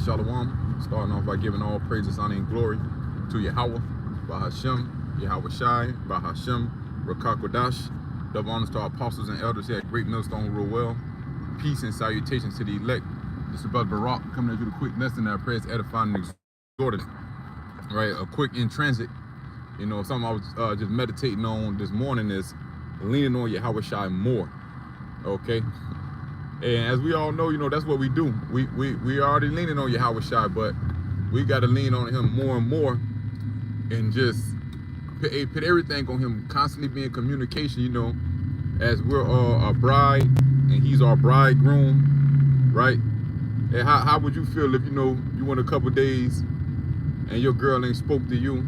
Shalom. Starting off by giving all praises, honor, and glory to Yahweh, Bahashem, Yahawashi, Bahashem, Rakakwadash. Double honors to our apostles and elders here at Great Millstone who rule well. Peace and salutations to the elect. This is Brother Barak coming to do the quick lesson that prayers edifying and exhorting. Right, a quick in transit. You know, something I was just meditating on this morning is leaning on Yahawashi more. Okay. And as we all know, you know, that's what we do. We already leaning on Yahawashi, but we got to lean on him more and more and just put everything on him, constantly be in communication, you know, as we're a bride and he's our bridegroom, right? And how would you feel if, you know, you went a couple days and your girl ain't spoke to you,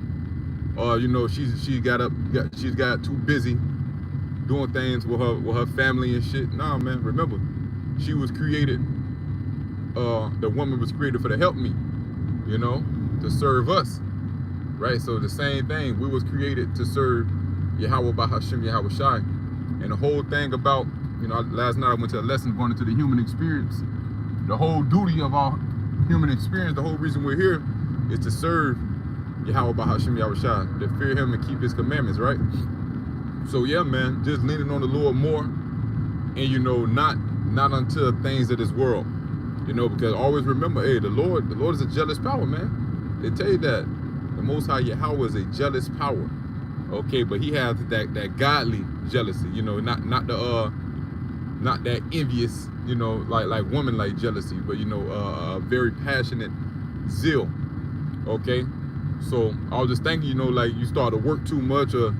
or, you know, she's got too busy doing things with her family and shit? Nah, man, remember, she was created, the woman was created for the help me, you know, to serve us, right? So the same thing, we was created to serve Yahweh Bahashem Yahawashi. And the whole thing about, you know, last night I went to a lesson going into the human experience. The whole duty of our human experience, the whole reason we're here is to serve Yahweh Bahashem Yahawashi, to fear him and keep his commandments, right? So yeah, man, just leaning on the Lord more, and, you know, not unto things of this world, you know, because always remember, hey, the Lord is a jealous power, man. They tell you that the Most High Yahweh is a jealous power, okay, but he has that godly jealousy, you know, not that envious, you know, like woman like jealousy, but, you know, a very passionate zeal, okay. So I was just thinking, you know, like you start to work too much, or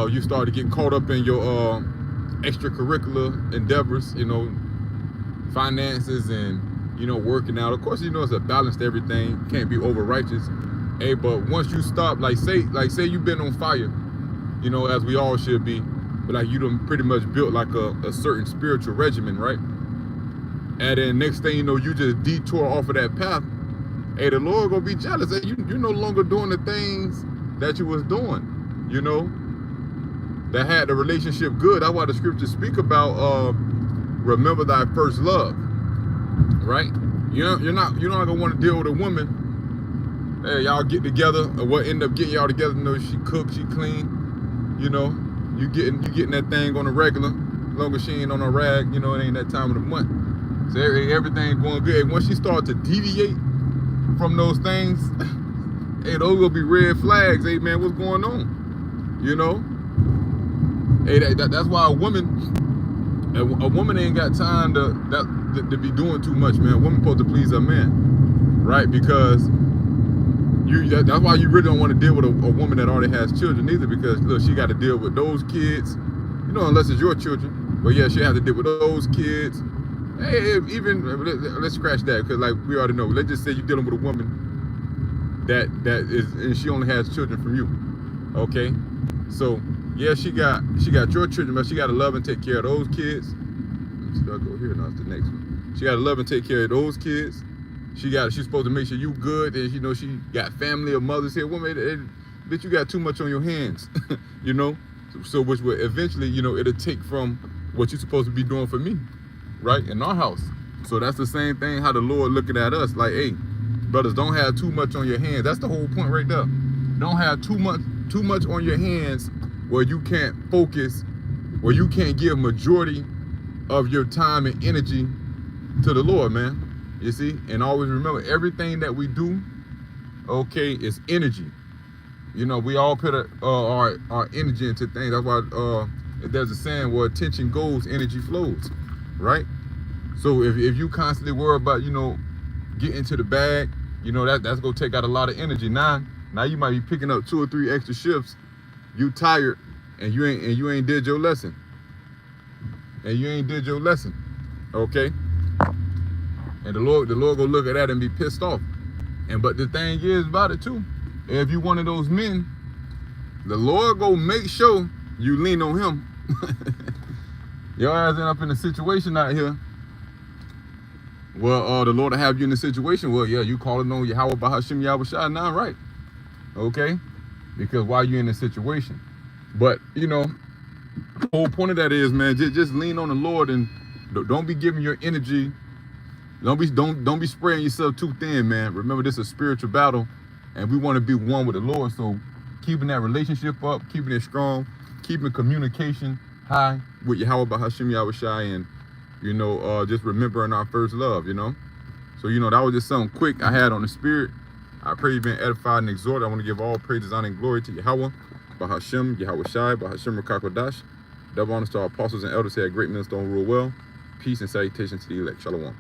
you start to get caught up in your extracurricular endeavors, you know, finances and, you know, working out. Of course, you know, it's a balance to everything. Can't be over righteous. Hey, but once you stop, like say you've been on fire, you know, as we all should be, but like you done pretty much built like a certain spiritual regimen, right? And then next thing you know, you just detour off of that path. Hey, the Lord gonna be jealous. Hey, you're no longer doing the things that you was doing, you know, that had the relationship good. That's why the scriptures speak about remember thy first love, right? You're not gonna want to deal with a woman. Hey, y'all get together, or what end up getting y'all together? You know, she cooks, she clean. You know, you getting that thing on the regular. As long as she ain't on a rag, you know, it ain't that time of the month. So everything going good. And once she start to deviate from those things, hey, those will be red flags. Hey, man, what's going on? You know. Hey, that's why a woman ain't got time to be doing too much, man. A woman supposed to please her man, right? Because that's why you really don't want to deal with a woman that already has children either, because look, she got to deal with those kids, you know, unless it's your children. But yeah, she has to deal with those kids. Hey, even let's scratch that, because like we already know. Let's just say you're dealing with a woman that is, and she only has children from you, okay? So yeah, she got your children, but she got to love and take care of those kids. I'll go here now. It's the next one. She got to love and take care of those kids. She's supposed to make sure you good, and you know she got family or mothers here. Woman, bitch, you got too much on your hands, you know. So which will eventually, you know, it'll take from what you're supposed to be doing for me, right, in our house. So that's the same thing how the Lord looking at us, like, hey, brothers, don't have too much on your hands. That's the whole point right there. Don't have too much on your hands where you can't focus, where you can't give majority of your time and energy to the Lord, man. You see? And always remember, everything that we do, okay, is energy. You know, we all put our energy into things. That's why there's a saying, where attention goes, energy flows, right? So if you constantly worry about, you know, getting to the bag, you know, that's gonna take out a lot of energy. Now you might be picking up 2 or 3 extra shifts. You tired, and you ain't did your lesson. Okay? And the Lord gonna look at that and be pissed off. But the thing is about it too, if you one of those men, the Lord go make sure you lean on him. Your ass end up in a situation out here. Well, the Lord will have you in a situation. Well, yeah, you calling on Yahweh Bahashem Yahawashi now, right? Okay? Because why you in this situation? But, you know, the whole point of that is, man, just lean on the Lord, and don't be giving your energy Don't be spreading yourself too thin, man. Remember, this is a spiritual battle, and we want to be one with the Lord. So keeping that relationship up, keeping it strong, keeping communication high with Yahweh Bahashim Yahawashi, and just remembering our first love, So that was just something quick I had on the spirit. I pray you've been edified and exhorted. I want to give all praises, honor, and glory to Yahweh Bahashim Yahawashi, Bahashim Rakakwadash. Double honors to our apostles and elders who had great ministers on rule well. Peace and salutations to the elect. Shalom.